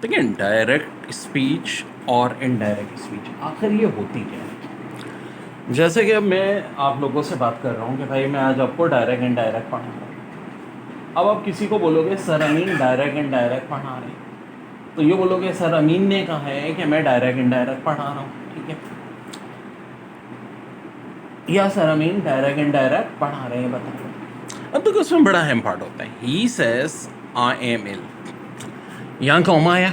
देखिए direct speech और indirect speech आखिर ये होती क्या है। जैसे कि अब मैं आप लोगों से बात कर रहा हूँ कि भाई मैं आज आपको डायरेक्ट इनडायरेक्ट पढ़ा रहा हूँ। अब आप किसी को बोलोगे सर अमीन डायरेक्ट इनडायरेक्ट पढ़ा रहे हैं, तो ये बोलोगे सर अमीन ने कहा है कि मैं डायरेक्ट इनडायरेक्ट पढ़ा रहा हूँ, ठीक है, या सर अमीन डायरेक्ट इनडायरेक्ट पढ़ा रहे हैं, बताओ। अब तो उसमें बड़ा अहम पार्ट होता है, ही सेज आई एम इल, यहाँ कॉमा आया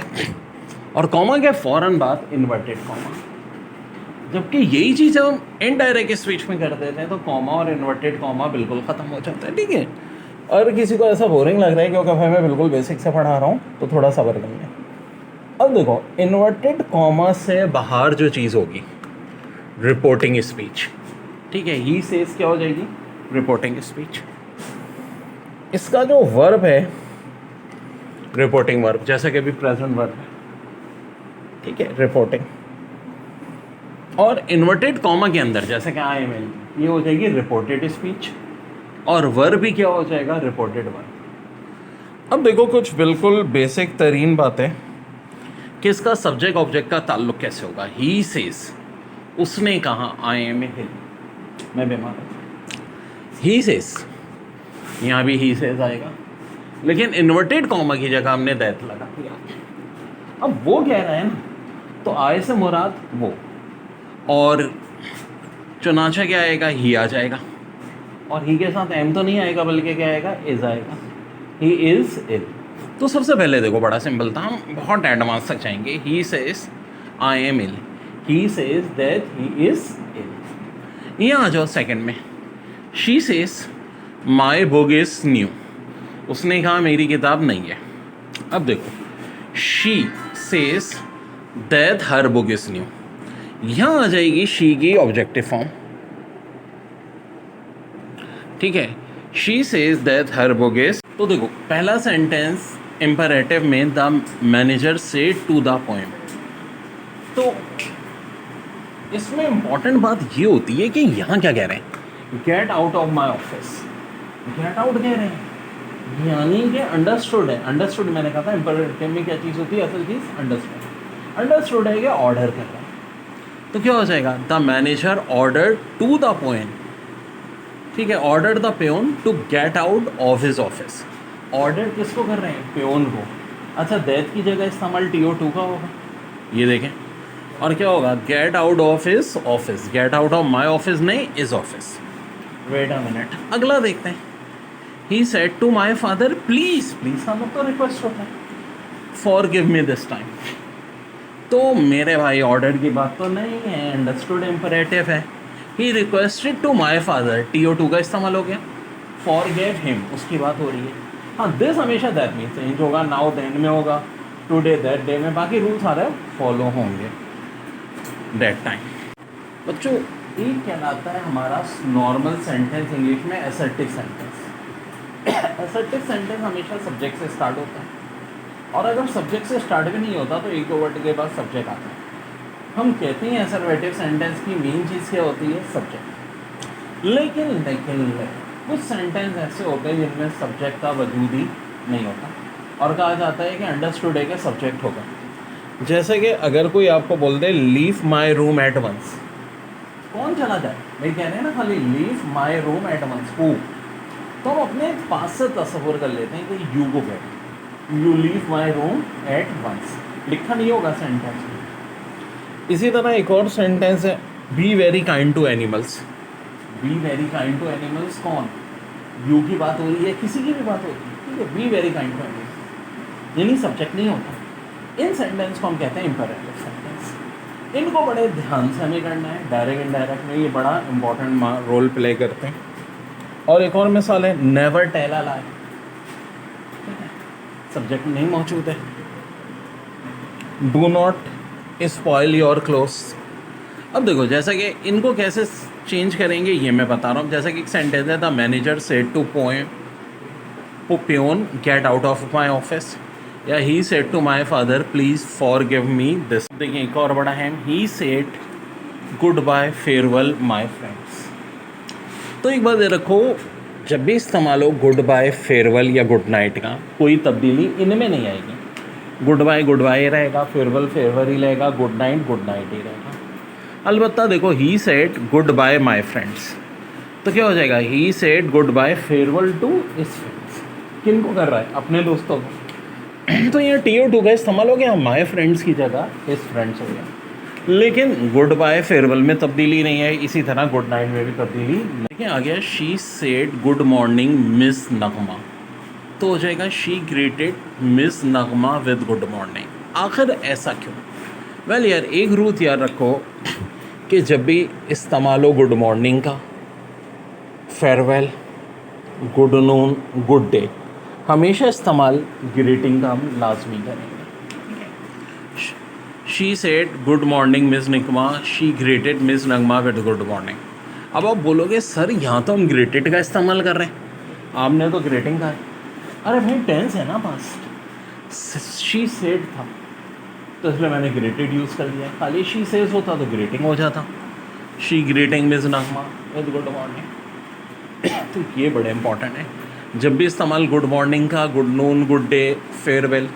और कॉमा के फ़ौरन बाद इन्वर्टेड कॉमा, जबकि यही चीज़ हम इनडायरेक्ट स्पीच में कर देते हैं तो कॉमा और इन्वर्टेड कॉमा बिल्कुल ख़त्म हो जाता है, ठीक है। और किसी को ऐसा बोरिंग लग रहा है क्योंकि भाई मैं बिल्कुल बेसिक से पढ़ा रहा हूँ तो थोड़ा सब्र करिए। अब देखो इन्वर्टेड कॉमा से बाहर जो चीज़ होगी रिपोर्टिंग स्पीच, ठीक है, ही सेज क्या हो जाएगी, रिपोर्टिंग स्पीच। इसका जो वर्ब है रिपोर्टिंग वर्ब, जैसा कि अभी प्रेजेंट वर्ब है, ठीक है, रिपोर्टिंग। और इन्वर्टेड कॉमा के अंदर जैसे कि आई एम एल, ये हो जाएगी रिपोर्टेड स्पीच और वर्ब भी क्या हो जाएगा, रिपोर्टेड वर्ब। अब देखो कुछ बिल्कुल बेसिक तरीन बातें कि इसका सब्जेक्ट ऑब्जेक्ट का ताल्लुक कैसे होगा। ही सेज, उसने कहा, आई एम ए हिल, मैं बीमार हूँ। ही सेज, यहाँ भी ही सेज आएगा, लेकिन इन्वर्टेड कॉमा की जगह हमने दैट लगा दिया। अब वो कह रहा है ना, तो आय से मुराद वो, और चुनाचा क्या आएगा, ही आ जाएगा, और ही के साथ एम तो नहीं आएगा बल्कि क्या आएगा, इज आएगा, ही इज इल। तो सबसे पहले देखो बड़ा सिंपल था, हम बहुत एडवांस तक जाएंगे। He says I am ill, he says that he is ill. यहाँ आ जाओ सेकंड में, she says my book is new, उसने कहा मेरी किताब नहीं है। अब देखो she says that her book is new, यहाँ आ जाएगी शी की ऑब्जेक्टिव फॉर्म, ठीक है, she says that her book is. तो देखो पहला सेंटेंस इम्परेटिव में the manager says to the peon, तो इसमें इंपॉर्टेंट बात ये होती है कि यहाँ क्या कह रहे हैं, gate out of my office, get out कह रहे हैं, यानी कि अंडरस्टूड है। अंडरस्टूड मैंने कहा था इम्परेटिव में क्या चीज़ होती है, असल चीज़ अंडरस्टूड। अंडरस्टूड है कि ऑर्डर कर रहा है, तो क्या हो जाएगा, the manager order to the peon, ठीक है, order the peon to get out of his office. Order किसको कर रहे हैं, पेन को। अच्छा दैट की जगह इस्तेमाल TO2 का होगा, ये देखें, और क्या होगा, get out of his office, get out of my office नहीं, is office. Wait a minute, अगला देखते हैं। He said to my father please, please का मतलब तो रिक्वेस्ट होता है, for give me this time, तो मेरे भाई ऑर्डर की बात तो नहीं है, अंडरस्टूड इम्परेटिव है। He requested to my father, TO2 का इस्तेमाल हो गया, फॉर गिव हिम उसकी बात हो रही है। हाँ दिस हमेशा दैट मीन चेंज होगा, नाउ देन में होगा, टुडे दैट डे में, बाकी रूल सारे फॉलो होंगे। दैट टाइम बच्चों एक कहलाता है हमारा नॉर्मल सेंटेंस, इंग्लिश में असर्टिव सेंटेंस। असर्टिव सेंटेंस हमेशा सब्जेक्ट से स्टार्ट होता है, और अगर सब्जेक्ट से स्टार्ट भी नहीं होता तो एक दो वर्ड के बाद सब्जेक्ट आता है। हम कहते हैं असर्टिव सेंटेंस की मेन चीज़ क्या होती है, सब्जेक्ट। लेकिन कुछ सेंटेंस ऐसे होते हैं जिनमें सब्जेक्ट का वजूद ही नहीं होता, और कहा जाता है कि अंडरस्टूड है कि सब्जेक्ट होगा। जैसे कि अगर कोई आपको बोल दे leave my room at once, कौन चला जाए, भाई कह रहे हैं ना खाली leave my room at once, हु, तो हम अपने पास से तस्वुर कर लेते हैं कि यू को कहते हैं, you leave my room at once, लिखा नहीं होगा सेंटेंस में। इसी तरह एक और सेंटेंस है, be very kind to animals. Be very kind to animals, कौन, यू की बात हो रही है, किसी की भी बात हो रही है, ठीक है, be very kind to animals, यानी सब्जेक्ट नहीं होता। इन सेंटेंस को हम कहते हैं इम्परेटिव सेंटेंस। इनको बड़े ध्यान से हमें करना है, डायरेक्ट इनडायरेक्ट में ये बड़ा इंपॉर्टेंट रोल प्ले करते हैं। और एक और मिसाल है, never tell a lie, subject नहीं मौजूद है। Do not spoil your clothes. अब देखो जैसा कि इनको कैसे चेंज करेंगे ये मैं बता रहा हूँ। जैसा कि एक सेंटेंस है, the manager said to peon get out of my office, या he said to my father please for give me this. देखिए एक और बड़ा है, he said good bye farewell my friends. तो एक बात ये रखो, जब भी इस्तेमाल हो गुड बाय फेयरवेल या गुड नाइट का, कोई तब्दीली इनमें नहीं आएगी। गुड बाय रहेगा, फेयरवेल ही रहेगा, गुड नाइट ही रहेगा। अलबत्ता देखो, ही said good bye my friends, तो क्या हो जाएगा, he said good bye farewell to his friends. किन को कर रहा है, अपने दोस्तों को। तो ये TO2 का इस्तेमाल हो गया, माई फ्रेंड्स की जगह हिज फ्रेंड्स हो गया। लेकिन गुड बाय फेयरवेल में तब्दीली नहीं है, इसी तरह गुड नाइट में भी तब्दीली नहीं। देखिए आ गया, she said good morning miss Nagma, तो हो जाएगा she greeted miss Nagma with good morning. आखिर ऐसा क्यों? वेल यार, एक रूल याद रखो कि जब भी इस्तेमाल हो गुड मॉर्निंग का, farewell, good noon, good day, हमेशा इस्तेमाल ग्रीटिंग का हम लाजमी करेंगे। She said good morning miss Nikma, she greeted miss Nagma with good morning. अब आप बोलोगे सर यहाँ तो हम ग्रेटेड का इस्तेमाल कर रहे हैं, आपने तो ग्रेटिंग का है। अरे भाई टेंस है ना पास्ट, शी सेड था तो इसलिए मैंने ग्रेटेड यूज़ कर लिया। खाली शी सेज होता तो ग्रेटिंग हो जाता, she grating miss Nagma with good morning. तो ये बड़े इंपॉर्टेंट है, जब भी इस्तेमाल गुड मॉर्निंग का, good noon, good day, farewell,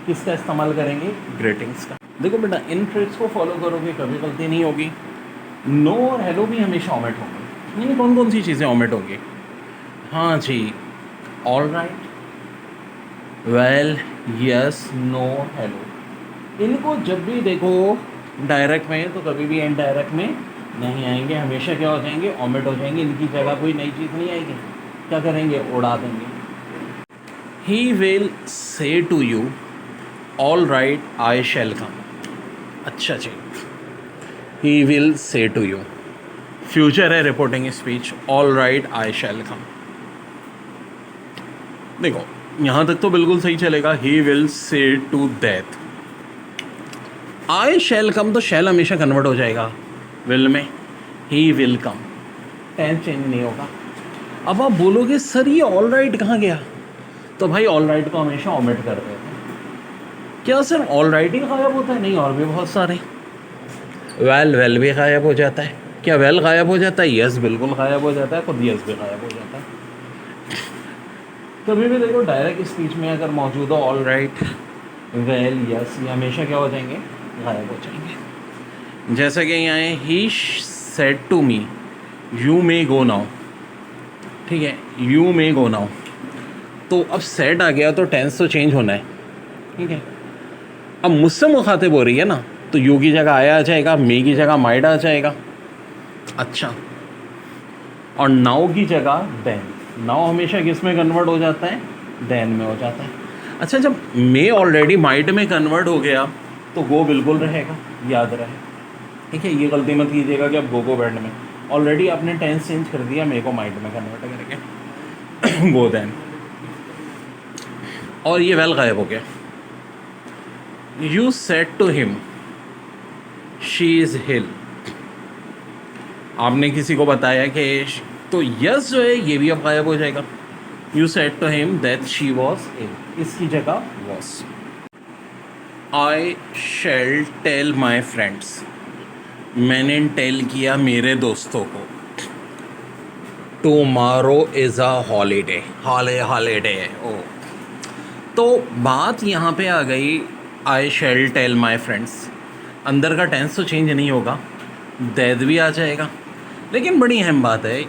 किसका इस्तेमाल करेंगे, ग्रेटिंग्स का। देखो बेटा, इन ट्रिक्स को फॉलो करोगे कभी गलती नहीं होगी। नो और हेलो भी हमेशा ओमिट होंगे। यानी कौन कौन सी चीज़ें ओमिट होंगी? हाँ जी, all right, well, yes, no, hello. इनको जब भी देखो डायरेक्ट में तो कभी भी इनडायरेक्ट में नहीं आएंगे, हमेशा क्या हो जाएंगे, ओमिट हो जाएंगे। इनकी जगह कोई नई चीज़ नहीं आएगी, क्या करेंगे, उड़ा देंगे। He will say to you all right I shall come. अच्छा जी, he will say to you, future है, reporting speech, all right I shall come. देखो यहाँ तक तो बिल्कुल सही चलेगा, he will say to that. I shall come, तो शैल हमेशा कन्वर्ट हो जाएगा विल में, he will come, tense change नहीं होगा। अब आप बोलोगे सर ये ऑल राइट कहाँ गया, तो भाई ऑल राइट को हमेशा ओमिट कर देते हैं। क्या सिर्फ ऑल राइट ही गायब होता है? नहीं, और भी बहुत सारे। वेल भी गायब हो जाता है। क्या वेल गायब हो जाता है? यस बिल्कुल गायब हो जाता है, खुद यस भी गायब हो जाता है। कभी भी देखो डायरेक्ट स्पीच में अगर मौजूद हो ऑल राइट, वेल, यस, ये हमेशा क्या हो जाएंगे, गायब हो जाएंगे। जैसे कि यहाँ है, he said to me you may go now, ठीक है, यू मे गो नाउ, तो अब सेड आ गया तो टेंस तो चेंज होना है, ठीक है। अब मुझसे मुखातिब हो रही है ना, तो यू की जगह आया आ जाएगा, मे की जगह माइड आ जाएगा। अच्छा, और नाउ की जगह देन, नाउ हमेशा किस में कन्वर्ट हो जाता है, देन में हो जाता है। अच्छा, जब मे ऑलरेडी माइड में कन्वर्ट हो गया तो गो बिल्कुल रहेगा, याद रहे, ठीक है। ये गलती मत कीजिएगा कि अब गो बैंड में, ऑलरेडी आपने टेंस चेंज कर दिया, मे को माइड में कन्वर्ट करके गो देन, और ये वेल गायब हो गया। You said to him she is ill, आपने किसी को बताया कि, तो यस जो है ये भी अब गायब हो जाएगा। You said to him that she was ill, इसकी जगह was. I shall tell my friends, मैंने टेल किया मेरे दोस्तों को। Tomorrow is a holiday, holiday, ओ, तो बात यहाँ पे आ गई, आई शैल टेल माई फ्रेंड्स, अंदर का टेंस तो चेंज नहीं होगा, दैट भी आ जाएगा। लेकिन बड़ी अहम बात है,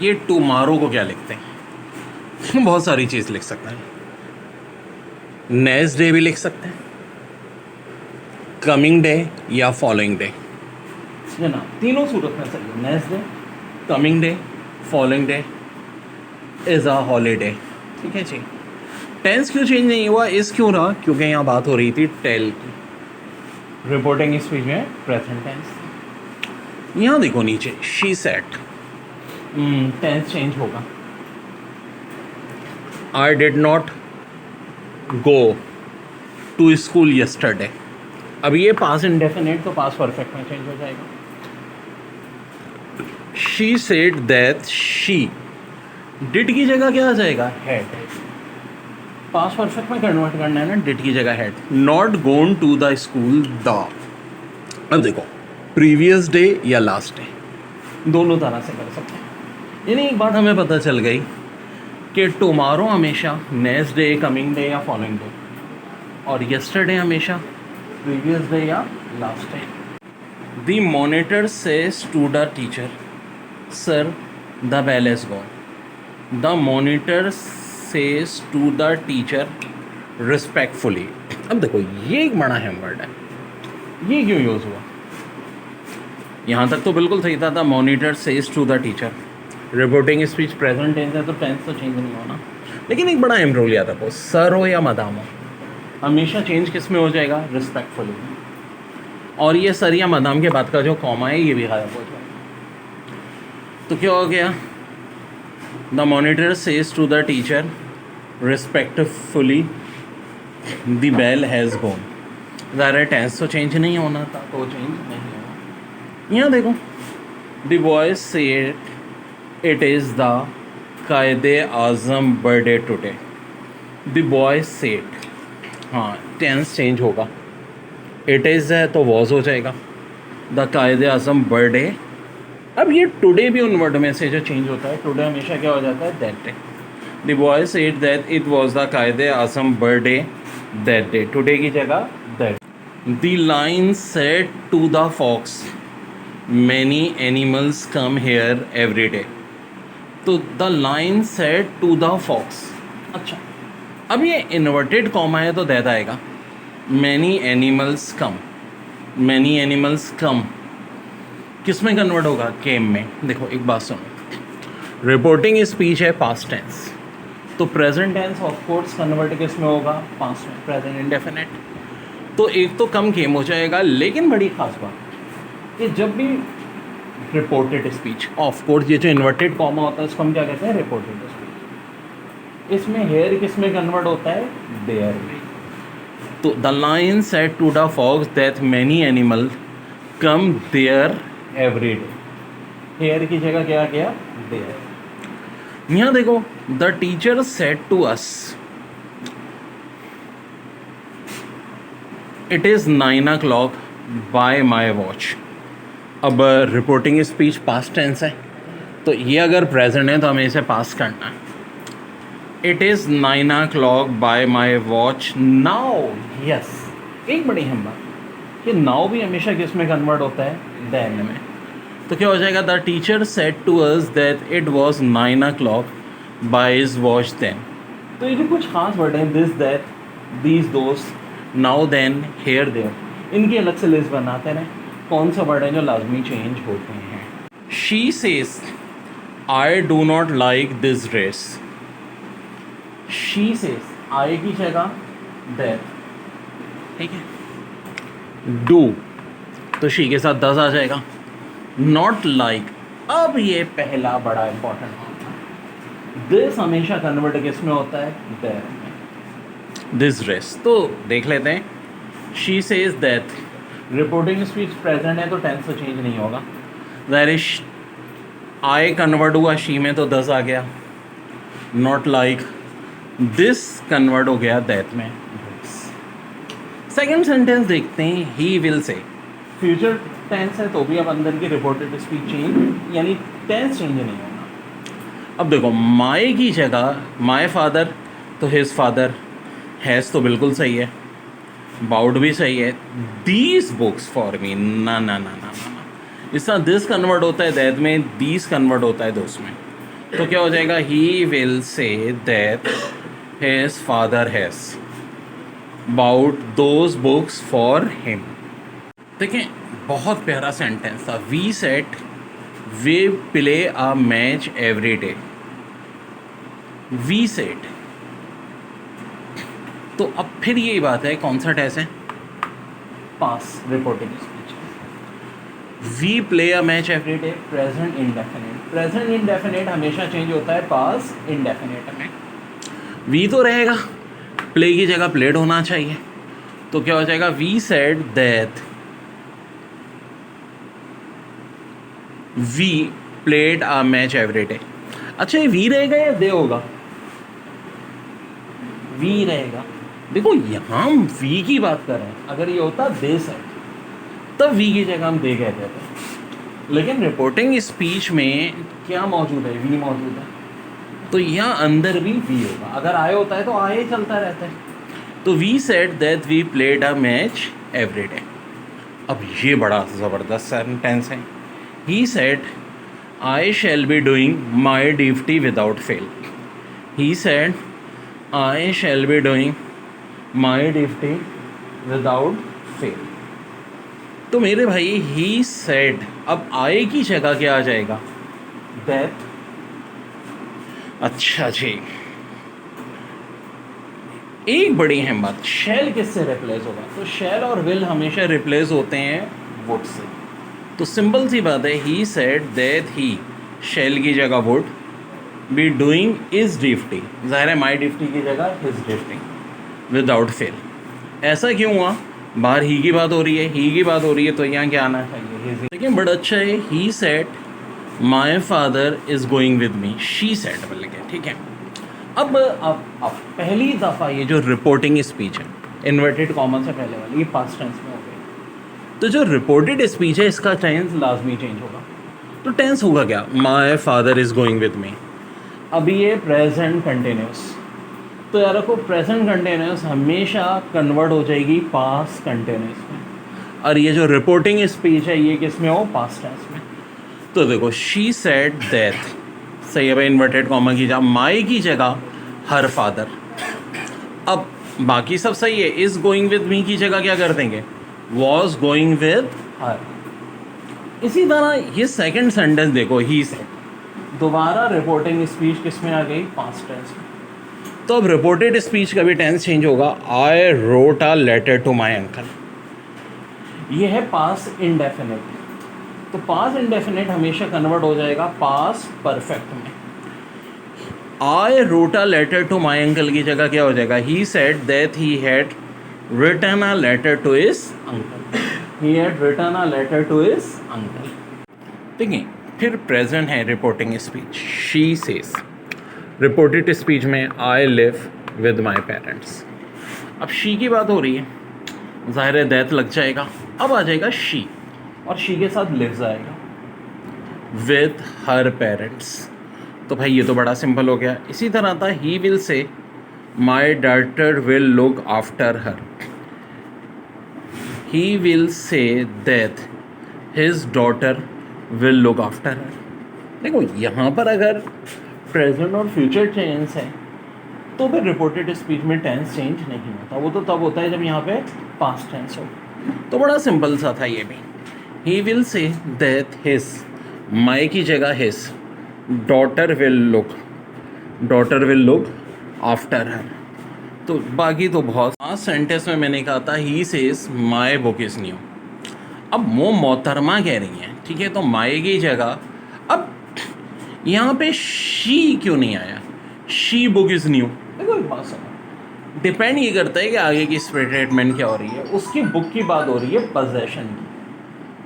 ये टुमारो को क्या लिखते हैं? बहुत सारी चीज़ लिख सकते हैं, नेक्स्ट डे भी लिख सकते हैं, कमिंग डे या फॉलोइंग डे, है ना, तीनों सूरत में सही है। Next day, coming day, following day, is a holiday, ठीक है जी। टेंस क्यों चेंज नहीं हुआ, इस क्यों रहा, क्योंकि यहाँ बात हो रही थी टेल की, रिपोर्टिंग स्पीच में प्रेजेंट टेंस। यहाँ देखो नीचे, शी सेड, टेंस चेंज होगा। I did not go to school yesterday, अब ये पास इंडेफिनिट तो पास परफेक्ट में चेंज हो जाएगा। She said that she, did की जगह क्या आ जाएगा, हैड, पास परफेक्ट में कन्वर्ट करना है ना, डिड की जगह had. Not gone to the school the, अब देखो प्रीवियस डे या लास्ट डे, दोनों तरह से कर सकते हैं। यानी एक बात हमें पता चल गई कि टुमारो हमेशा नेक्स्ट डे, कमिंग डे या फॉलोइंग डे, और yesterday हमेशा previous day या last day. The monitor says to the teacher, sir, the bell has gone. The monitor says to the teacher respectfully. अब देखो ये एक बड़ा अहम वर्ड है, ये क्यों यूज़ हुआ? यहाँ तक तो बिल्कुल सही था, the monitor says to the teacher. Reporting speech present tense है तो टेंस तो चेंज नहीं होना, लेकिन एक बड़ा अहम रोल आता है, सर हो या मदाम हो, हमेशा चेंज किस में हो जाएगा? रिस्पेक्टफुली. और ये सर या मदाम के बाद का जो कॉमा है ये भी गायब हो जाएगा. तो क्या हो गया? The monitor says to the teacher respectfully the bell has gone. ज़ाहिर टेंस तो चेंज नहीं होना था, तो चेंज नहीं होना. यहाँ देखो, the boy said it is the Quaid-e Azam birthday today. The boy said, हाँ टेंस चेंज होगा, इट इज़ है तो वॉज हो जाएगा. The Quaid-e Azam birthday. अब ये टुडे भी उन वर्ड में से जो चेंज होता है, टुडे हमेशा क्या हो जाता है? That day. The boy said that it was the Quaid-e Azam birthday that day. Today की जगह that. The lion said to the fox many animals come here every day. तो the lion said to the fox. अच्छा, अब ये inverted comma है तो that आएगा. Many animals come. Many animals come किस में कन्वर्ट होगा? केम में. देखो एक बात सुनो, रिपोर्टिंग स्पीच है पास्ट टेंस, तो present tense of course convert किस में होगा? पास्ट में, प्रेजेंट इंडेफिनिट. तो एक तो कम केम हो जाएगा, लेकिन बड़ी खास बात कि जब भी रिपोर्टेड स्पीच, ऑफ कोर्स ये जो इन्वर्टेड कॉमा होता है इसको हम क्या कहते हैं? Reported speech. इसमें हेयर किस में कन्वर्ट होता है? देयर में. तो the lion said to the fox that many animal come there every day. Here की जगह क्या गया? देयर. यहाँ देखो, the teacher said to us it is 9 o'clock by my watch. अब रिपोर्टिंग स्पीच पास्ट टेंस है, तो ये अगर प्रेजेंट है तो हमें इसे पास करना है. It is 9 o'clock by my watch now. Yes, एक बड़ी अहम बात कि नाउ भी हमेशा किस में कन्वर्ट होता है? देन में. तो क्या हो जाएगा? The teacher said to us that it was 9 o'clock by his watch then. तो ये जो कुछ खास वर्ड हैं, this, that, these, those, now, then, here, there, इनकी अलग से लिस्ट बनाते हैं. कौन सा वर्ड है जो लाजमी चेंज होते हैं? She says I do not like this dress. She says, I की जगह दैट. ठीक है. डू, तो शी के साथ दस आ जाएगा. नॉट लाइक, अब ये पहला बड़ा इंपॉर्टेंट होता है. दिस हमेशा कन्वर्ट किस में होता है? देयर में. This dress. तो देख लेते हैं. She says that, reporting speech present है तो टेंस तो चेंज नहीं होगा. दैट इज, आई कन्वर्ट हुआ शी में तो दस आ गया. नॉट लाइक, दिस कन्वर्ट हो गया दैट में. सेकेंड सेंटेंस देखते हैं. He will say, future tense है तो भी अब अंदर की रिपोर्टेड स्पीच चेंज, यानी टेंस चेंज नहीं होगा. अब देखो, माई की जगह माई फादर, तो हिज फादर. हैज़ तो बिल्कुल सही है, बाउड भी सही है. दीज बुक्स फॉर मी, ना ना ना ना ना. इस तरह दिस कन्वर्ट होता है दैट में, दीज कन्वर्ट होता है दोस्त में. तो क्या हो जाएगा? He will say that his father has bound those books for him. देखें, बहुत प्यारा सेंटेंस था. We said we play a match every day. We said, तो अब फिर यही बात है, कौन सा टेंस है? Past, reporting speech. We play a match every day, present indefinite. Present indefinite हमेशा चेंज होता है पास इंडेफिनिट में. वी तो रहेगा, प्ले की जगह प्लेड होना चाहिए. तो क्या हो जाएगा? We said that we played a match every day. अच्छा, ये वी रहेगा या दे होगा? वी रहेगा. देखो, यहाँ हम वी की बात कर रहे हैं. अगर ये होता दे सेड तब वी की जगह हम दे कहते थे, लेकिन रिपोर्टिंग स्पीच में क्या मौजूद है? वी मौजूद है. तो यहाँ अंदर भी वी होगा. अगर आए होता है तो आए चलता रहता है. तो we said that we played a match every day. अब ये बड़ा ज़बरदस्त सेंटेंस है। He said I shall be doing my duty without fail. He said I shall be doing my duty without fail. तो मेरे भाई ही सेड, अब आई की जगह क्या आ जाएगा? दैट। अच्छा जी, एक बड़ी अहम बात, शैल किससे रिप्लेस होगा? तो शैल और विल हमेशा रिप्लेस होते हैं वुड से। तो सिंपल सी बात है, ही सेड दैट ही, शैल की जगह would, be doing is duty, ज़ाहिर है माई ड्यूटी की जगह हिज ड्यूटी विदाउट फेल। ऐसा क्यों हुआ? बाहर ही की बात हो रही है, ही की बात हो रही है, तो यहाँ क्या आना चाहिए? लेकिन बड़ा अच्छा है, he said my father is going with me, she said बोल के, ठीक है। अब पहली दफ़ा ये जो रिपोर्टिंग स्पीच है, इन्वर्टेड कॉमन से पहले वाली, ये पास्ट टेंस में हो गई। तो जो रिपोर्टेड स्पीच है इसका टेंस लाजमी चेंज होगा। तो टेंस होगा क्या? My father is going with me. अभी ये प्रेजेंट कंटिन्यूस, तो यार रखो प्रेजेंट कंटिन्यूस हमेशा कन्वर्ट हो जाएगी पास्ट कंटिन्यूस में, और ये जो रिपोर्टिंग स्पीच है ये किस में हो? पास्ट टेंस में। तो देखो, शी सेड दैट, सही है भाई, इन्वर्टेड कॉमा की जगह माई की जगह हर फादर। अब बाकी सब सही है, इज़ गोइंग विद मी की जगह क्या कर देंगे? Was going with her. इसी तरह ये सेकंड सेंटेंस देखो, ही सेड, दोबारा रिपोर्टिंग स्पीच किस में आ गई? पास्ट टेंस में। तो अब रिपोर्टेड स्पीच का भी टेंस चेंज होगा। I wrote a letter to my uncle, ये है पास्ट इंडेफिनिट। तो पास्ट इंडेफिनिट हमेशा कन्वर्ट हो जाएगा पास्ट परफेक्ट में। I wrote a letter to my uncle की जगह क्या हो जाएगा? He said that he had written a letter to his uncle, he had written a letter to his uncle. देखिए, फिर प्रेजेंट है reporting speech, she says. Reported speech में I live with my parents. अब she की बात हो रही है, ज़ाहिर है दैट लग जाएगा। अब आ जाएगा शी, और शी के साथ लिव्स आएगा विद हर पेरेंट्स। तो भाई ये तो बड़ा सिंपल हो गया। इसी तरह था, ही विल से my daughter will look after her, he will say that his daughter will look after हर। देखो यहाँ पर अगर प्रेजेंट और फ्यूचर टेंस है तो फिर रिपोर्टेड स्पीच में टेंस चेंज नहीं होता, वो तो तब होता है जब यहाँ पे पास्ट टेंस हो। तो बड़ा सिंपल सा था ये भी। He will say that his, my की जगह his, daughter will look after her. तो बाकी तो बहुत, पास्ट सेंटेंस में मैंने कहा था he says my book is new. अब वो मोहतरमा कह रही हैं, ठीक है, तो माई की जगह अब यहाँ पे शी क्यों नहीं आया? She book is new. देखो एक बात सुनो, डिपेंड ये करता है कि आगे की स्टेटमेंट क्या हो रही है। उसकी बुक की बात हो रही है पजेशन की,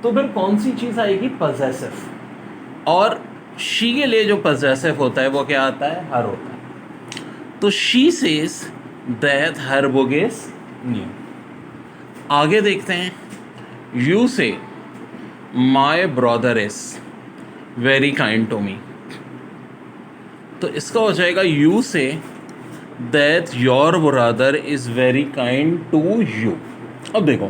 तो फिर कौन सी चीज़ आएगी? पजेसिव। और शी के लिए जो पजेसिव होता है वो क्या आता है? हर होता है। तो she says that her book is new. आगे देखते हैं, you say my brother is very kind to me. तो इसका हो जाएगा you say that your brother is very kind to you. अब देखो,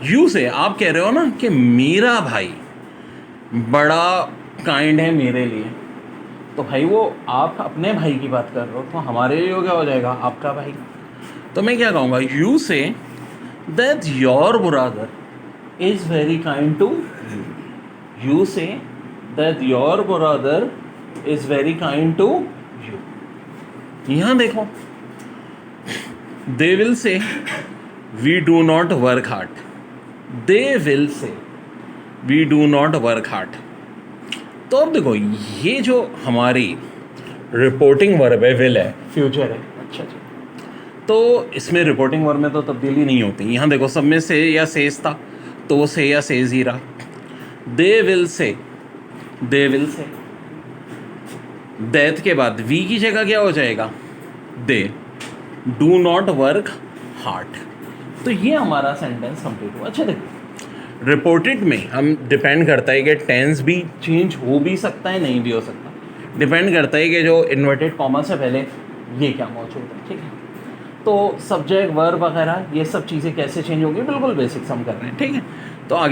यू से आप कह रहे हो ना कि मेरा भाई बड़ा काइंड है मेरे लिए, तो भाई वो आप अपने भाई की बात कर रहे हो, तो हमारे लिए क्या हो जाएगा? आपका भाई। तो मैं क्या कहूँगा? You say that your brother is very kind to you. You say that your brother is very kind to you. यहाँ देखो, they will say we do not work hard, they will say we do not work hard. तो अब देखो, ये जो हमारी reporting verb है, will है, फ्यूचर है। अच्छा जी, तो इसमें रिपोर्टिंग वर्ब में तो तब्दीली नहीं होती। यहाँ देखो, सब में से या सेज था, तो वो से या सेज ही रहा। दे विल से, दे विल से, दैट के बाद वी की जगह क्या हो जाएगा? They do not work hard. तो ये हमारा सेंटेंस कंप्लीट हुआ। अच्छा देखो, रिपोर्टेड में हम डिपेंड करता है कि टेंस भी चेंज हो भी सकता है, नहीं भी हो सकता। डिपेंड करता है कि जो इन्वर्टेड कॉमा से पहले ये क्या मौजूद है, ठीक है। तो सब्जेक्ट वर्ब वगैरह ये सब चीज़ें कैसे चेंज होगी, बिल्कुल बेसिक्स हम कर रहे हैं, ठीक है। तो आगे